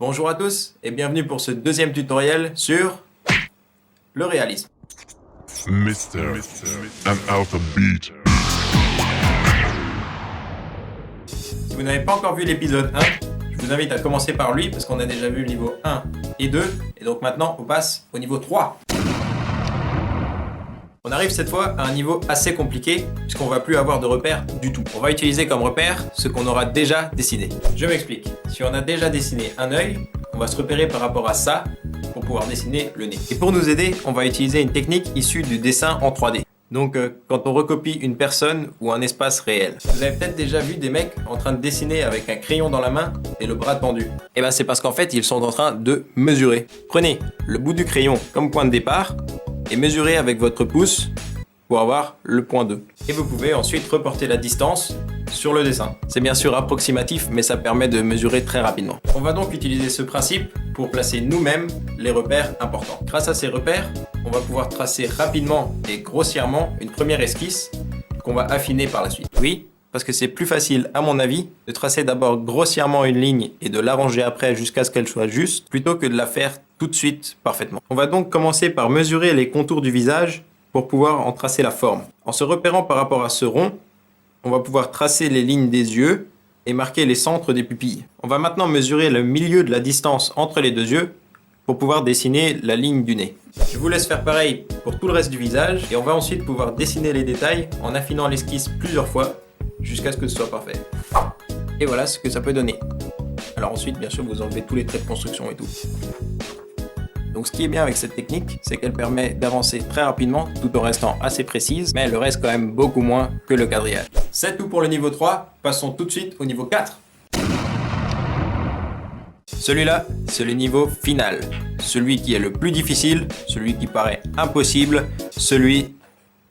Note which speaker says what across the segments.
Speaker 1: Bonjour à tous et bienvenue pour ce deuxième tutoriel sur le réalisme.
Speaker 2: Mister, I'm out of beat.
Speaker 1: Si vous n'avez pas encore vu l'épisode 1, je vous invite à commencer par lui parce qu'on a déjà vu le niveau 1 et 2 et donc maintenant on passe au niveau 3. On arrive cette fois à un niveau assez compliqué puisqu'on va plus avoir de repères du tout. On va utiliser comme repère ce qu'on aura déjà dessiné. Je m'explique. Si on a déjà dessiné un œil, on va se repérer par rapport à ça pour pouvoir dessiner le nez. Et pour nous aider, on va utiliser une technique issue du dessin en 3D. Donc quand on recopie une personne ou un espace réel. Vous avez peut-être déjà vu des mecs en train de dessiner avec un crayon dans la main et le bras tendu. Et ben c'est parce qu'en fait ils sont en train de mesurer. Prenez le bout du crayon comme point de départ et mesurez avec votre pouce pour avoir le point 2. Et vous pouvez ensuite reporter la distance sur le dessin. C'est bien sûr approximatif, mais ça permet de mesurer très rapidement. On va donc utiliser ce principe pour placer nous-mêmes les repères importants. Grâce à ces repères, on va pouvoir tracer rapidement et grossièrement une première esquisse qu'on va affiner par la suite. Oui, parce que c'est plus facile, à mon avis, de tracer d'abord grossièrement une ligne et de l'arranger après jusqu'à ce qu'elle soit juste, plutôt que de la faire tout de suite parfaitement. On va donc commencer par mesurer les contours du visage pour pouvoir en tracer la forme. En se repérant par rapport à ce rond, on va pouvoir tracer les lignes des yeux et marquer les centres des pupilles. On va maintenant mesurer le milieu de la distance entre les deux yeux pour pouvoir dessiner la ligne du nez. Je vous laisse faire pareil pour tout le reste du visage et on va ensuite pouvoir dessiner les détails en affinant l'esquisse plusieurs fois jusqu'à ce que ce soit parfait. Et voilà ce que ça peut donner. Alors ensuite, bien sûr, vous enlevez tous les traits de construction et tout. Donc ce qui est bien avec cette technique, c'est qu'elle permet d'avancer très rapidement tout en restant assez précise, mais elle le reste quand même beaucoup moins que le quadrillage. C'est tout pour le niveau 3, passons tout de suite au niveau 4. Celui-là, c'est le niveau final. Celui qui est le plus difficile, celui qui paraît impossible, celui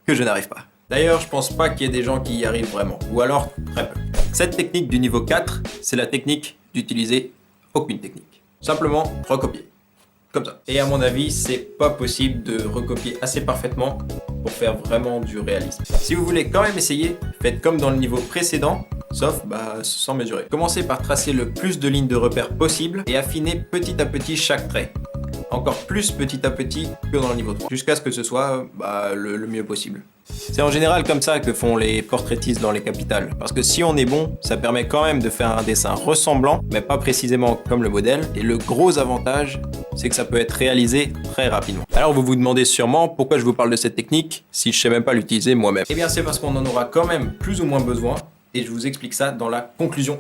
Speaker 1: que je n'arrive pas. D'ailleurs, je pense pas qu'il y ait des gens qui y arrivent vraiment, ou alors très peu. Cette technique du niveau 4, c'est la technique d'utiliser aucune technique. Simplement recopier. Comme ça. Et à mon avis, c'est pas possible de recopier assez parfaitement pour faire vraiment du réalisme. Si vous voulez quand même essayer, faites comme dans le niveau précédent, sauf sans mesurer. Commencez par tracer le plus de lignes de repère possible et affinez petit à petit chaque trait. Encore plus petit à petit que dans le niveau 3, jusqu'à ce que ce soit le mieux possible. C'est en général comme ça que font les portraitistes dans les capitales, parce que si on est bon, ça permet quand même de faire un dessin ressemblant, mais pas précisément comme le modèle, et le gros avantage, c'est que ça peut être réalisé très rapidement. Alors vous vous demandez sûrement pourquoi je vous parle de cette technique si je sais même pas l'utiliser moi-même. Eh bien c'est parce qu'on en aura quand même plus ou moins besoin, et je vous explique ça dans la conclusion.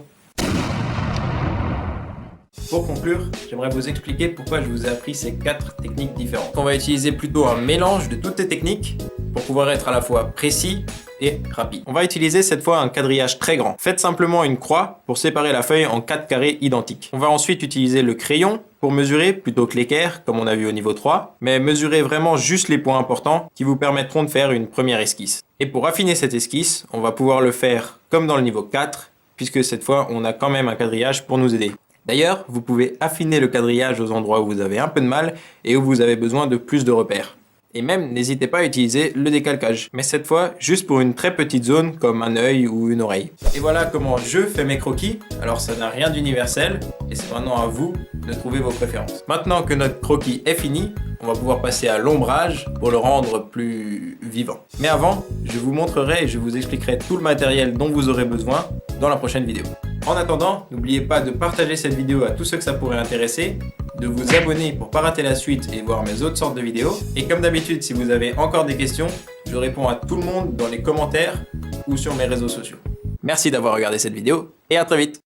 Speaker 1: Pour conclure, j'aimerais vous expliquer pourquoi je vous ai appris ces 4 techniques différentes. On va utiliser plutôt un mélange de toutes les techniques pour pouvoir être à la fois précis et rapide. On va utiliser cette fois un quadrillage très grand. Faites simplement une croix pour séparer la feuille en 4 carrés identiques. On va ensuite utiliser le crayon pour mesurer plutôt que l'équerre, comme on a vu au niveau 3, mais mesurer vraiment juste les points importants qui vous permettront de faire une première esquisse. Et pour affiner cette esquisse, on va pouvoir le faire comme dans le niveau 4, puisque cette fois on a quand même un quadrillage pour nous aider. D'ailleurs, vous pouvez affiner le quadrillage aux endroits où vous avez un peu de mal et où vous avez besoin de plus de repères. Et même, n'hésitez pas à utiliser le décalcage, mais cette fois, juste pour une très petite zone comme un œil ou une oreille. Et voilà comment je fais mes croquis. Alors ça n'a rien d'universel, et c'est maintenant à vous de trouver vos préférences. Maintenant que notre croquis est fini, on va pouvoir passer à l'ombrage pour le rendre plus vivant. Mais avant, je vous montrerai et je vous expliquerai tout le matériel dont vous aurez besoin dans la prochaine vidéo. En attendant, n'oubliez pas de partager cette vidéo à tous ceux que ça pourrait intéresser, de vous abonner pour pas rater la suite et voir mes autres sortes de vidéos. Et comme d'habitude, si vous avez encore des questions, je réponds à tout le monde dans les commentaires ou sur mes réseaux sociaux. Merci d'avoir regardé cette vidéo et à très vite.